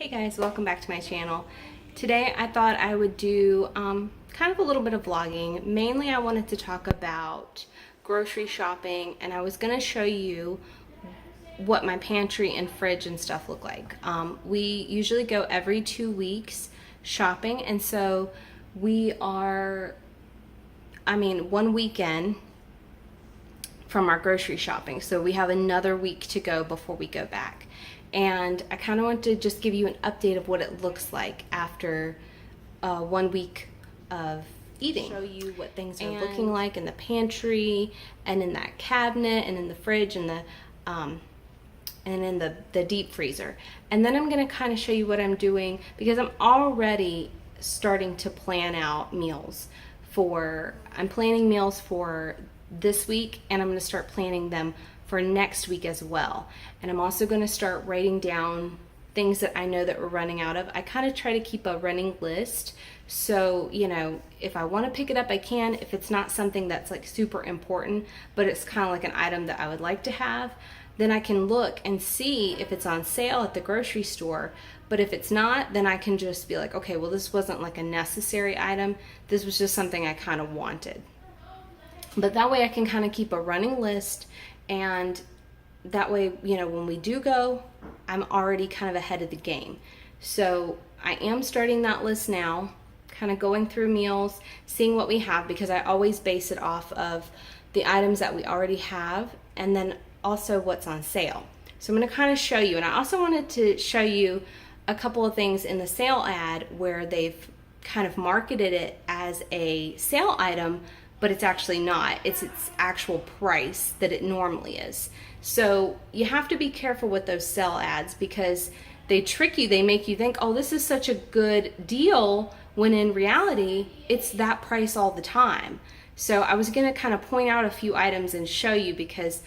Hey guys, welcome back to my channel. Today I thought I would do kind of a little bit of vlogging. Mainly I wanted to talk about grocery shopping, and I was going to show you what my pantry and fridge and stuff look like. We usually go every 2 weeks shopping, and so we are, 1 weekend from our grocery shopping. So we have another week to go before we go back. And I kind of want to just give you an update of what it looks like after 1 week of eating. Show you what things are looking like in the pantry and in that cabinet and in the fridge and in the deep freezer. And then I'm going to kind of show you what I'm doing, because I'm already starting to plan out meals I'm planning meals for this week, and I'm going to start planning them for next week as well. And I'm also going to start writing down things that I know that we're running out of. I kind of try to keep a running list, so if I want to pick it up I can, if it's not something that's like super important but it's kind of like an item that I would like to have, then I can look and see if it's on sale at the grocery store. But if it's not, then I can just be like, okay, well, this wasn't like a necessary item, this was just something I kind of wanted. But that way I can kind of keep a running list, and that way, when we do go, I'm already kind of ahead of the game. So I am starting that list now, kind of going through meals, seeing what we have, because I always base it off of the items that we already have and then also what's on sale. So I'm going to kind of show you, and I also wanted to show you a couple of things in the sale ad where they've kind of marketed it as a sale item, but it's actually not. It's its actual price that it normally is. So you have to be careful with those sale ads, because they trick you. They make you think, oh, this is such a good deal, when in reality, it's that price all the time. So I was gonna kind of point out a few items and show you, because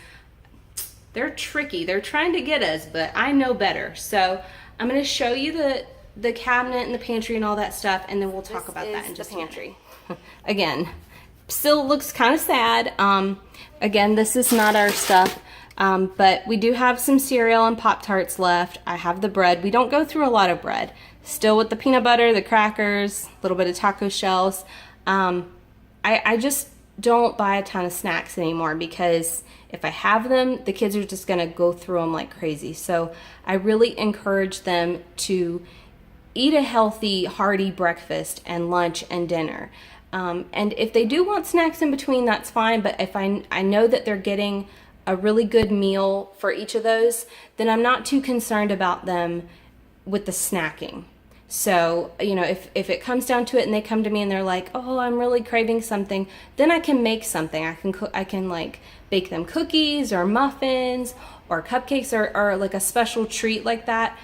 they're tricky. They're trying to get us, but I know better. So I'm gonna show you the cabinet and the pantry and all that stuff, and then we'll talk about that in just a minute. Again, still looks kind of sad. Again, this is not our stuff, but we do have some cereal and Pop-Tarts left. I have the bread. We don't go through a lot of bread. Still with the peanut butter, the crackers, a little bit of taco shells. I just don't buy a ton of snacks anymore, because if I have them, the kids are just gonna go through them like crazy. So I really encourage them to eat a healthy, hearty breakfast and lunch and dinner. And if they do want snacks in between, that's fine. But if I know that they're getting a really good meal for each of those, then I'm not too concerned about them with the snacking. So, if it comes down to it and they come to me and they're like, oh, I'm really craving something, then I can make something. I can like bake them cookies or muffins or cupcakes or like a special treat like that.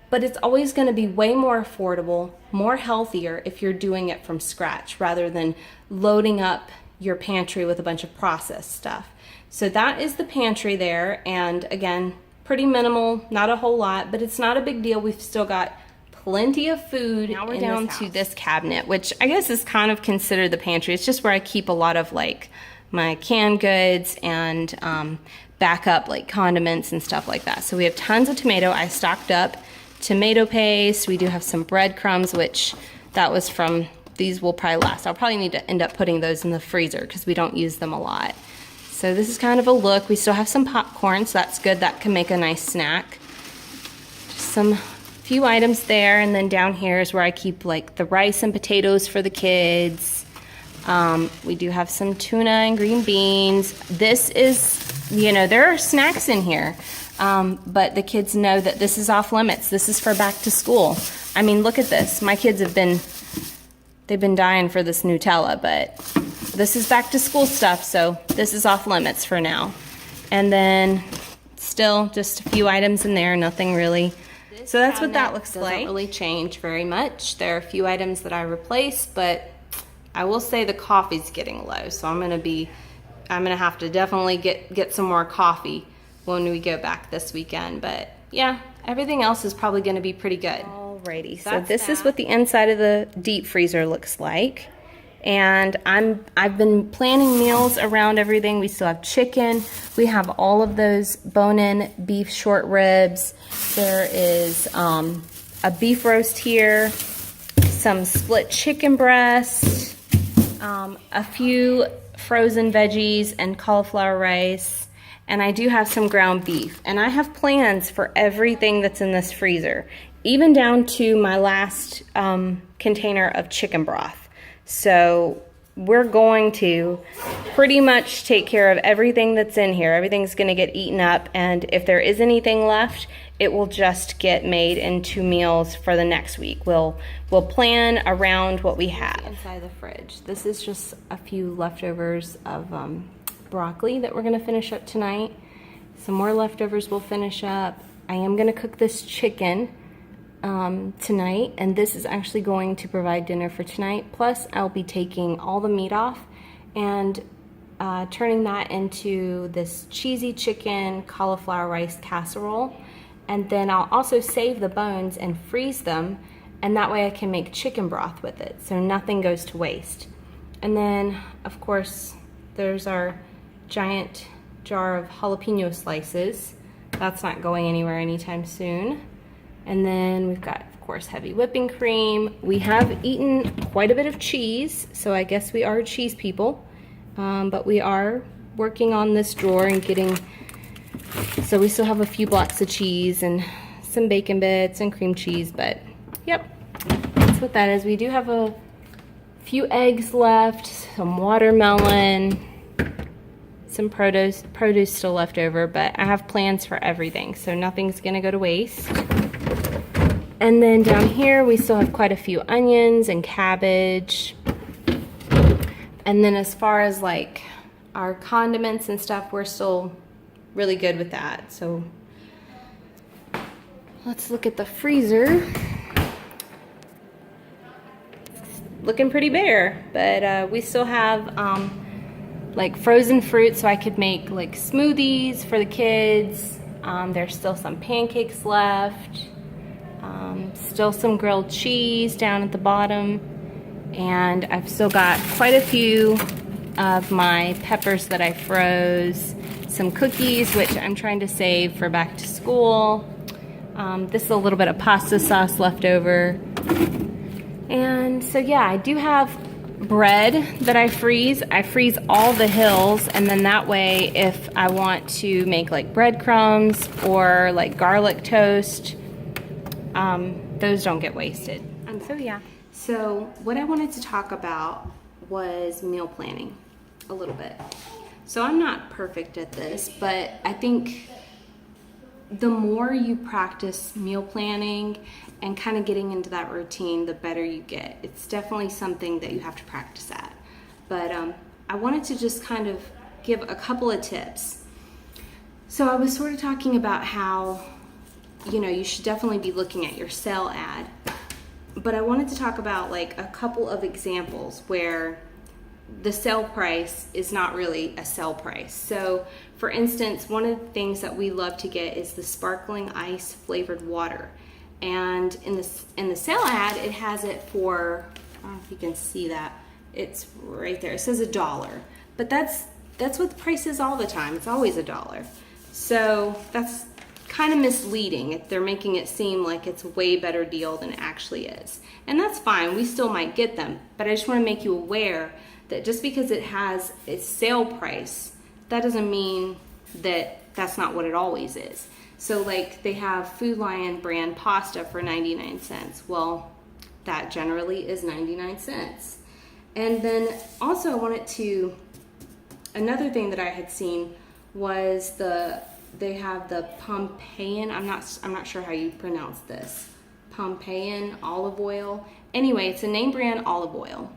But it's always going to be way more affordable, more healthier if you're doing it from scratch, rather than loading up your pantry with a bunch of processed stuff. So that is the pantry there. And again, pretty minimal, not a whole lot, but it's not a big deal. We've still got plenty of food. Now we're down to this cabinet, which I guess is kind of considered the pantry. It's just where I keep a lot of like my canned goods and backup like condiments and stuff like that. So we have tons of tomato. I stocked up tomato paste. We do have some breadcrumbs, which that was from, these will probably last. I'll probably need to end up putting those in the freezer because we don't use them a lot. So this is kind of a look. We still have some popcorn, so that's good. That can make a nice snack. Just some few items there, and then down here is where I keep like the rice and potatoes for the kids. We do have some tuna and green beans. This is, there are snacks in here. But the kids know that this is off limits. This is for back to school. I mean, look at this. My kids they've been dying for this Nutella, but this is back to school stuff, so this is off limits for now. And then still just a few items in there, nothing really. So that's what that looks like. Doesn't really change very much. There are a few items that I replaced, but I will say the coffee's getting low, so I'm gonna have to definitely get some more coffee when we go back this weekend. But yeah, everything else is probably going to be pretty good. Alrighty, so this is what the inside of the deep freezer looks like. And I've been planning meals around everything. We still have chicken. We have all of those bone-in beef short ribs. There is a beef roast here, some split chicken breast, a few frozen veggies and cauliflower rice, and I do have some ground beef. And I have plans for everything that's in this freezer, even down to my last container of chicken broth. So we're going to pretty much take care of everything that's in here. Everything's gonna get eaten up, and if there is anything left, it will just get made into meals for the next week. We'll plan around what we have. Inside the fridge, this is just a few leftovers of broccoli that we're gonna finish up tonight. Some more leftovers we'll finish up. I am gonna cook this chicken tonight, and this is actually going to provide dinner for tonight. Plus, I'll be taking all the meat off and turning that into this cheesy chicken cauliflower rice casserole. And then I'll also save the bones and freeze them, and that way I can make chicken broth with it, so nothing goes to waste. And then, of course, there's our giant jar of jalapeno slices. That's not going anywhere anytime soon. And then we've got, of course, heavy whipping cream. We have eaten quite a bit of cheese, so I guess we are cheese people. But we are working on this drawer and getting, so we still have a few blocks of cheese and some bacon bits and cream cheese, but yep, that's what that is. We do have a few eggs left, some watermelon, some produce still left over, but I have plans for everything, so nothing's gonna go to waste. And then down here, we still have quite a few onions and cabbage. And then as far as like our condiments and stuff, we're still really good with that. So let's look at the freezer. It's looking pretty bare, but we still have like frozen fruit, so I could make like smoothies for the kids. There's still some pancakes left. Still some grilled cheese down at the bottom, and I've still got quite a few of my peppers that I froze, some cookies which I'm trying to save for back to school. This is a little bit of pasta sauce left over, and so yeah, I do have bread that I freeze. I freeze all the hills, and then that way if I want to make like breadcrumbs or like garlic toast, those don't get wasted. So yeah. So what I wanted to talk about was meal planning a little bit. So I'm not perfect at this, but I think the more you practice meal planning and kind of getting into that routine, the better you get. It's definitely something that you have to practice at. But I wanted to just kind of give a couple of tips. So I was sort of talking about how, you know, you should definitely be looking at your sale ad, but I wanted to talk about like a couple of examples where the sale price is not really a sale price. So for instance, one of the things that we love to get is the sparkling ice flavored water, and in the sale ad it has it for, I don't know if you can see that, it's right there, it says $1, but that's what the price is all the time. It's always $1. So that's kind of misleading. They're making it seem like it's a way better deal than it actually is. And that's fine, we still might get them, but I just want to make you aware that just because it has a sale price, that doesn't mean that that's not what it always is. So like they have Food Lion brand pasta for 99 cents. Well, that generally is 99 cents. And then also I wanted to, another thing that I had seen was they have the Pompeian, I'm not sure how you pronounce this, Pompeian olive oil. Anyway, it's a name brand olive oil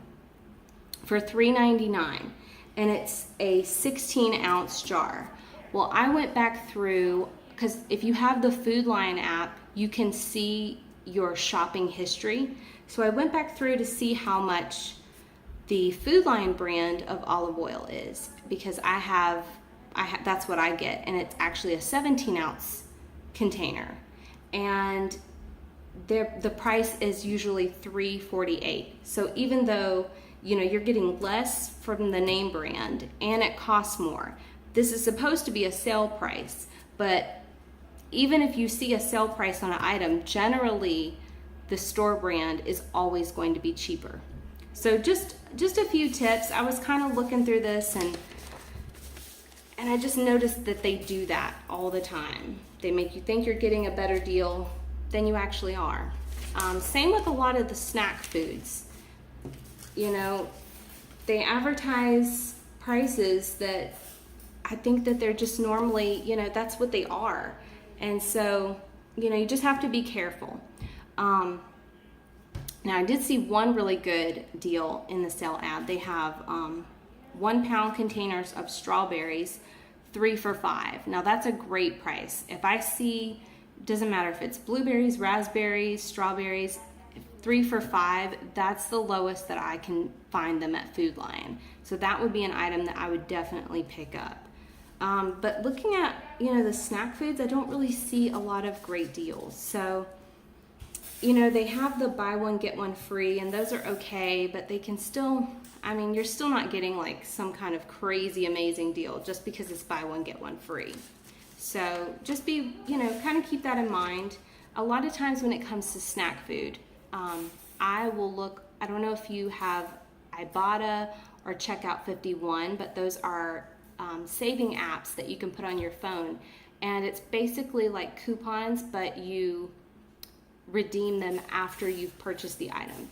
for $3.99, and it's a 16-ounce jar. Well, I went back through, because if you have the Food Lion app, you can see your shopping history. So I went back through to see how much the Food Lion brand of olive oil is, because that's what I get, and it's actually a 17-ounce container, and the price is usually $3.48. So even though, you know, you're getting less from the name brand and it costs more, this is supposed to be a sale price. But even if you see a sale price on an item, generally the store brand is always going to be cheaper. So just a few tips. I was kind of looking through this and I just noticed that they do that all the time. They make you think you're getting a better deal than you actually are. Same with a lot of the snack foods. You know, they advertise prices that I think that they're just normally, you know, that's what they are. And so, you know, you just have to be careful. Now I did see one really good deal in the sale ad. They have 1 pound containers of strawberries, 3 for $5. Now that's a great price. If I see, doesn't matter if it's blueberries, raspberries, strawberries, 3 for $5, that's the lowest that I can find them at Food Lion. So that would be an item that I would definitely pick up. But looking at, you know, the snack foods, I don't really see a lot of great deals. So, you know, they have the buy one, get one free, and those are okay, but they can still, I mean, you're still not getting like some kind of crazy amazing deal just because it's buy one, get one free. So just be, you know, kind of keep that in mind. A lot of times when it comes to snack food, I will look, I don't know if you have Ibotta or Checkout 51, but those are saving apps that you can put on your phone, and it's basically like coupons, but you redeem them after you've purchased the item.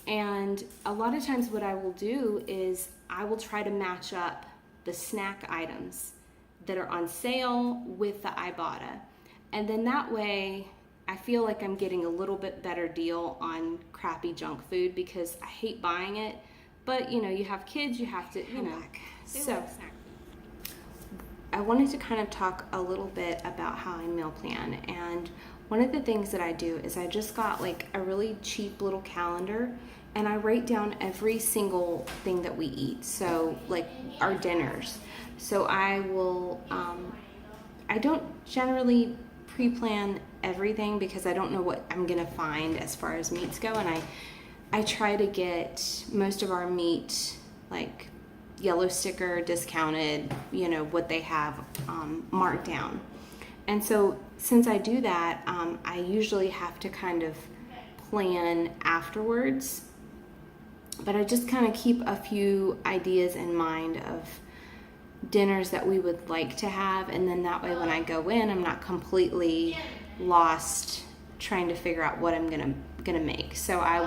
And a lot of times what I will do is I will try to match up the snack items that are on sale with the Ibotta, and then that way I feel like I'm getting a little bit better deal on crappy junk food, because I hate buying it, but you know, you have kids, you have to, you know. So I wanted to kind of talk a little bit about how I meal plan, and one of the things that I do is I just got like a really cheap little calendar, and I write down every single thing that we eat, so like our dinners. So I will, I don't generally pre-plan everything because I don't know what I'm gonna find as far as meats go, and I try to get most of our meat like yellow sticker discounted, you know, what they have marked down. And so since I do that, I usually have to kind of plan afterwards, but I just kind of keep a few ideas in mind of dinners that we would like to have, and then that way when I go in, I'm not completely lost trying to figure out what I'm gonna make. So I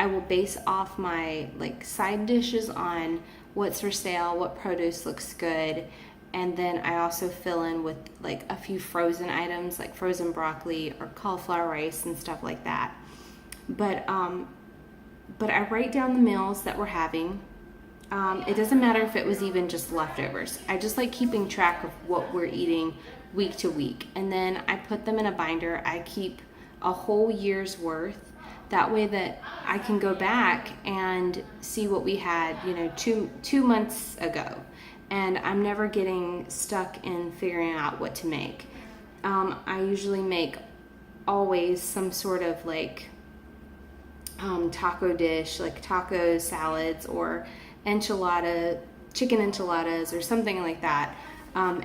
will base off my like side dishes on what's for sale, what produce looks good, and then I also fill in with like a few frozen items like frozen broccoli or cauliflower rice and stuff like that. But I write down the meals that we're having. It doesn't matter if it was even just leftovers. I just like keeping track of what we're eating week to week, and then I put them in a binder. I keep a whole year's worth. That way that I can go back and see what we had, you know, two months ago, and I'm never getting stuck in figuring out what to make. I usually make always some sort of like taco dish, like tacos, salads, or chicken enchiladas or something like that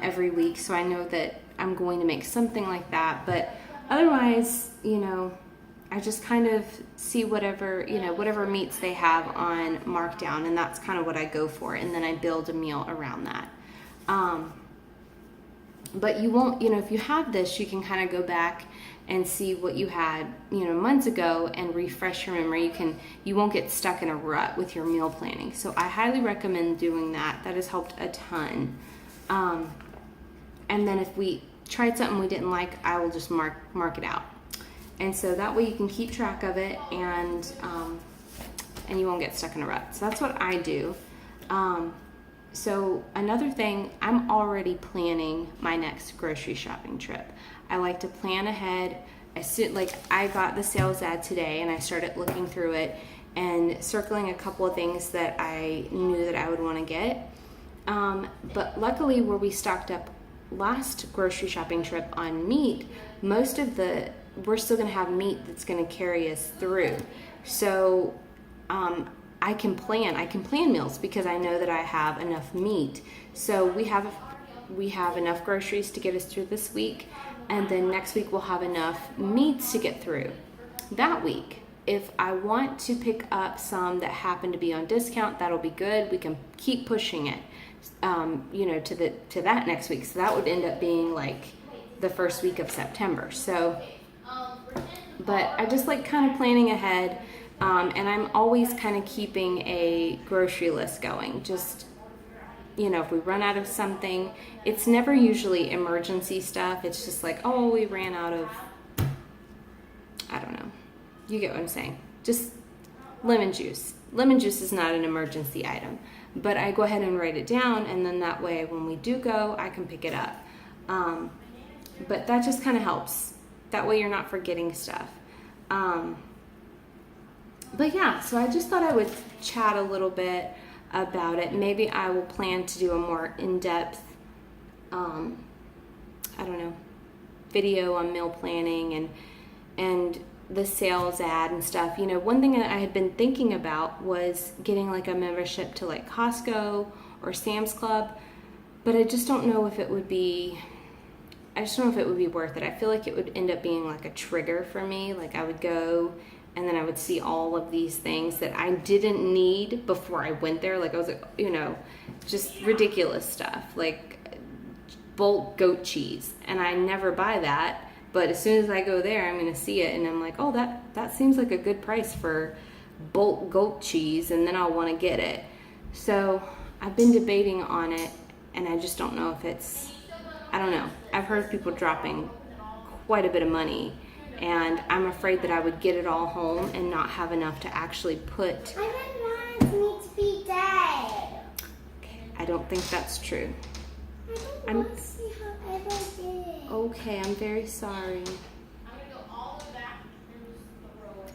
every week, so I know that I'm going to make something like that. But otherwise, you know, I just kind of see whatever meats they have on markdown, and that's kind of what I go for, and then I build a meal around that. But you won't, you know, if you have this, you can kind of go back and see what you had, you know, months ago and refresh your memory. You won't get stuck in a rut with your meal planning. So I highly recommend doing that. That has helped a ton. And then if we tried something we didn't like, I will just mark it out. And so that way you can keep track of it, and you won't get stuck in a rut. So that's what I do. So another thing, I'm already planning my next grocery shopping trip. I like to plan ahead. I got the sales ad today, and I started looking through it and circling a couple of things that I knew that I would want to get. But luckily, where we stocked up last grocery shopping trip on meat, we're still going to have meat that's going to carry us through. So I can plan meals because I know that I have enough meat. So we have enough groceries to get us through this week, and then next week we'll have enough meats to get through. that week. If I want to pick up some that happen to be on discount, that'll be good. We can keep pushing it, to that next week. So that would end up being like the first week of September. So, but I just like kind of planning ahead, and I'm always kind of keeping a grocery list going. Just, if we run out of something, it's never usually emergency stuff. It's just like, oh, we ran out of, I don't know. You get what I'm saying? Just lemon juice. Lemon juice is not an emergency item, but I go ahead and write it down, and then that way when we do go, I can pick it up. But that just kind of helps. That way you're not forgetting stuff. But yeah, so I just thought I would chat a little bit about it. Maybe I will plan to do a more in-depth, video on meal planning and the sales ad and stuff. One thing that I had been thinking about was getting like a membership to like Costco or Sam's Club, but I just don't know if it would be worth it. I feel like it would end up being like a trigger for me. Like I would go and then I would see all of these things that I didn't need before I went there. Like I was like, just ridiculous stuff like bulk goat cheese, and I never buy that. But as soon as I go there, I'm going to see it, and I'm like, oh, that seems like a good price for bulk goat cheese, and then I'll want to get it. So I've been debating on it, and I just don't know if I don't know. I've heard people dropping quite a bit of money, and I'm afraid that I would get it all home and not have enough to actually put. I don't want me to be dead. I don't think that's true. I don't want to see how ever did. Okay, I'm very sorry. I'm gonna go all the way back through the row.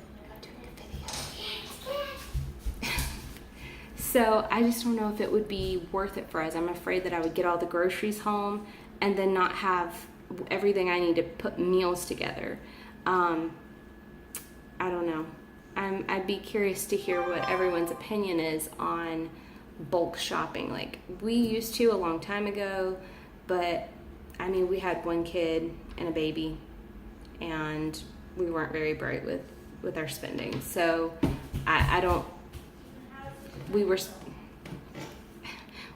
So I just don't know if it would be worth it for us. I'm afraid that I would get all the groceries home and then not have everything I need to put meals together. I don't know. I'd be curious to hear what everyone's opinion is on bulk shopping. Like we used to a long time ago, but I mean, we had one kid and a baby, and we weren't very bright with our spending. So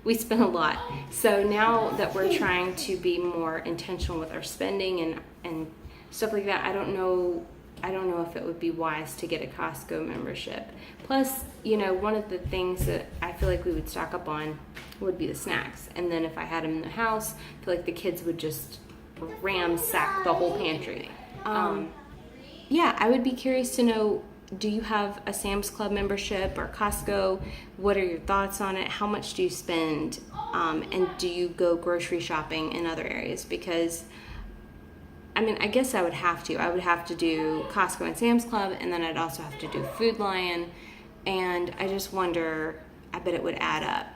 we spent a lot. So now that we're trying to be more intentional with our spending and stuff like that, I don't know if it would be wise to get a Costco membership. Plus, one of the things that I feel like we would stock up on would be the snacks. And then if I had them in the house, I feel like the kids would just ransack the whole pantry. Yeah, I would be curious to know, do you have a Sam's Club membership or Costco? What are your thoughts on it? How much do you spend? And do you go grocery shopping in other areas? Because I guess I would have to. I would have to do Costco and Sam's Club, and then I'd also have to do Food Lion. And I just wonder, I bet it would add up.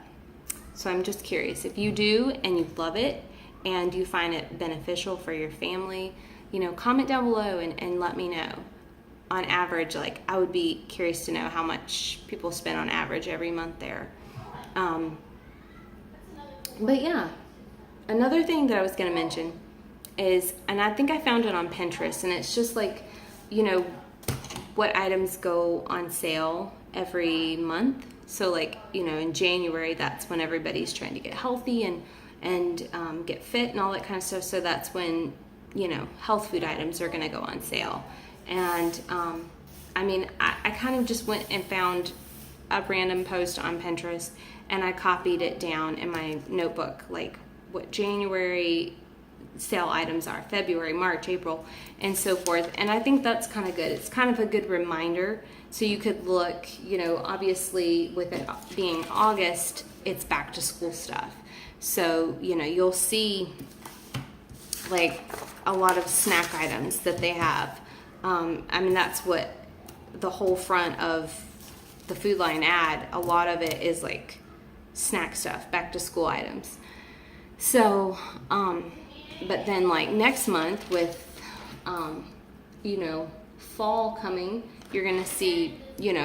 So I'm just curious. If you do and you love it and you find it beneficial for your family, comment down below and let me know. On average, like I would be curious to know how much people spend on average every month there. But yeah, another thing that I was going to mention is, and I think I found it on Pinterest, and it's just like, what items go on sale every month. So like, in January, that's when everybody's trying to get healthy and get fit and all that kind of stuff. So that's when, health food items are going to go on sale. And I kind of just went and found a random post on Pinterest, and I copied it down in my notebook, like what January sale items are, February, March, April, and so forth. And I think that's kind of good. It's kind of a good reminder. So you could look, obviously with it being August, it's back to school stuff. So, you'll see like a lot of snack items that they have. That's what the whole front of the Food Lion ad, a lot of it is like snack stuff, back to school items. So, but then like next month with, fall coming, you're going to see,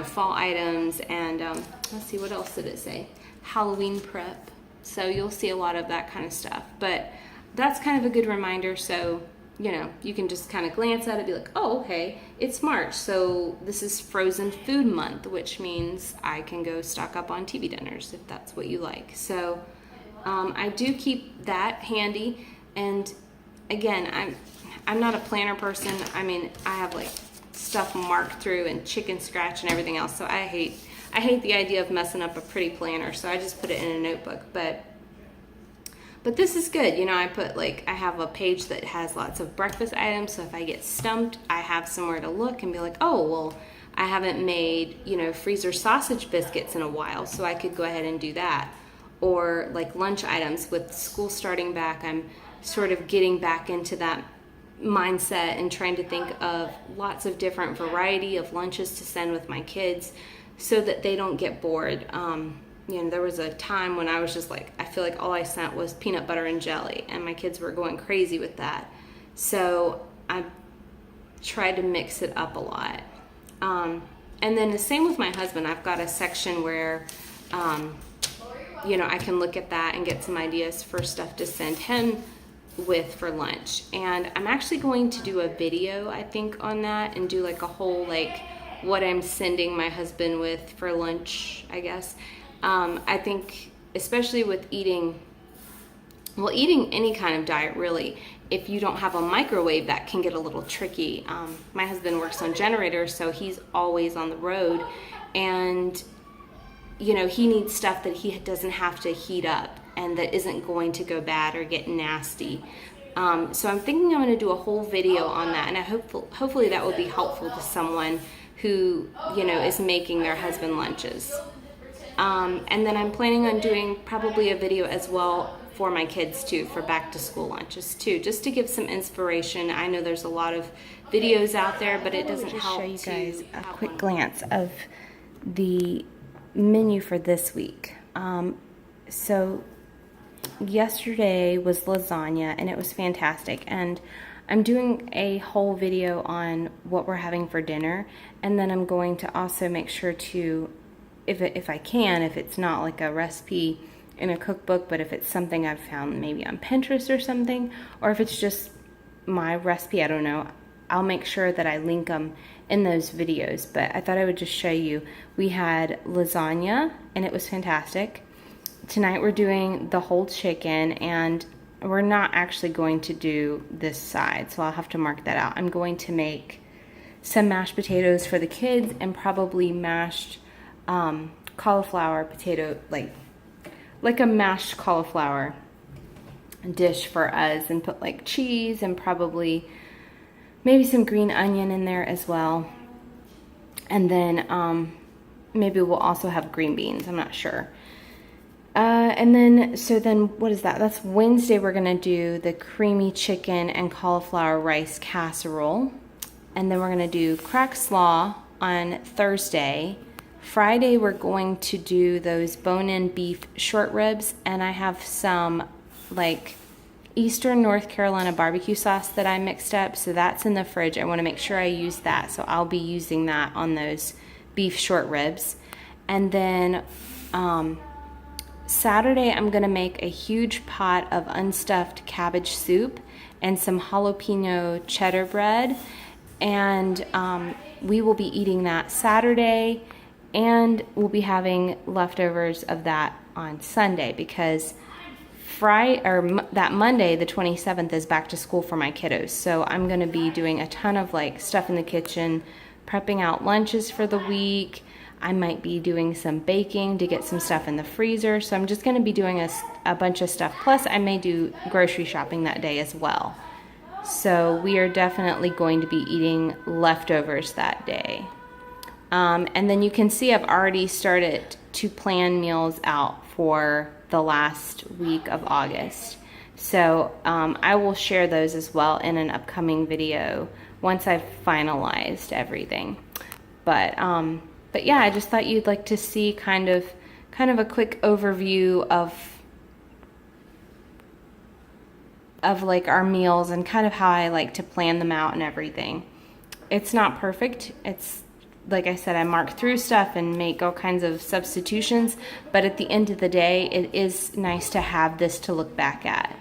fall items and, let's see, what else did it say? Halloween prep. So you'll see a lot of that kind of stuff, but that's kind of a good reminder. So, you know, you can just kind of glance at it and be like, oh, okay, it's March, so this is frozen food month, which means I can go stock up on TV dinners if that's what you like. So I do keep that handy. And again, I'm not a planner person. I mean, I have like stuff marked through and chicken scratch and everything else, so I hate the idea of messing up a pretty planner, so I just put it in a notebook. But this is good. You know, I have a page that has lots of breakfast items, so if I get stumped, I have somewhere to look and be like, oh, well, I haven't made, you know, freezer sausage biscuits in a while, so I could go ahead and do that. Or like lunch items. With school starting back, I'm sort of getting back into that mindset and trying to think of lots of different variety of lunches to send with my kids so that they don't get bored. You know, there was a time when I was just like, I feel like all I sent was peanut butter and jelly, and my kids were going crazy with that. So I tried to mix it up a lot. And then the same with my husband. I've got a section where, you know, I can look at that and get some ideas for stuff to send him with for lunch. And I'm actually going to do a video, I think, on that, and do like a whole, like, what I'm sending my husband with for lunch, I guess. I think, especially with eating any kind of diet, really, if you don't have a microwave, that can get a little tricky. My husband works on generators, so he's always on the road, and you know, he needs stuff that he doesn't have to heat up and that isn't going to go bad or get nasty. So I'm thinking I'm going to do a whole video on that, and hopefully that will be helpful to someone who, you know, is making their husband lunches. And then I'm planning on doing probably a video as well for my kids too, for back to school lunches too, just to give some inspiration. I know there's a lot of videos out there, but it doesn't help. Show you guys a quick glance of the menu for this week. So yesterday was lasagna, and it was fantastic, and I'm doing a whole video on what we're having for dinner, and then I'm going to also make sure to, if I can, if it's not like a recipe in a cookbook, but if it's something I've found maybe on Pinterest or something, or if it's just my recipe, I don't know, I'll make sure that I link them in those videos. But I thought I would just show you. We had lasagna, and it was fantastic. Tonight we're doing the whole chicken, and we're not actually going to do this side, so I'll have to mark that out. I'm going to make some mashed potatoes for the kids, and probably mashed cauliflower potato, like a mashed cauliflower dish for us, and put like cheese and probably maybe some green onion in there as well. And then maybe we'll also have green beans, I'm not sure. And then, so then what is that? That's Wednesday. We're gonna do the creamy chicken and cauliflower rice casserole. And then we're gonna do crack slaw on Thursday. Friday, we're going to do those bone-in beef short ribs, and I have some like Eastern North Carolina barbecue sauce that I mixed up, so that's in the fridge. I want to make sure I use that, so I'll be using that on those beef short ribs. And then Saturday, I'm going to make a huge pot of unstuffed cabbage soup and some jalapeno cheddar bread, and we will be eating that Saturday, and we'll be having leftovers of that on Sunday, because that Monday, the 27th, is back to school for my kiddos. So I'm going to be doing a ton of like stuff in the kitchen, prepping out lunches for the week. I might be doing some baking to get some stuff in the freezer. So I'm just going to be doing a bunch of stuff. Plus, I may do grocery shopping that day as well. So we are definitely going to be eating leftovers that day. And then you can see I've already started to plan meals out for the last week of August. So I will share those as well in an upcoming video once I've finalized everything. But yeah, I just thought you'd like to see kind of a quick overview of like our meals and kind of how I like to plan them out and everything. It's not perfect. It's like I said, I mark through stuff and make all kinds of substitutions, but at the end of the day, it is nice to have this to look back at.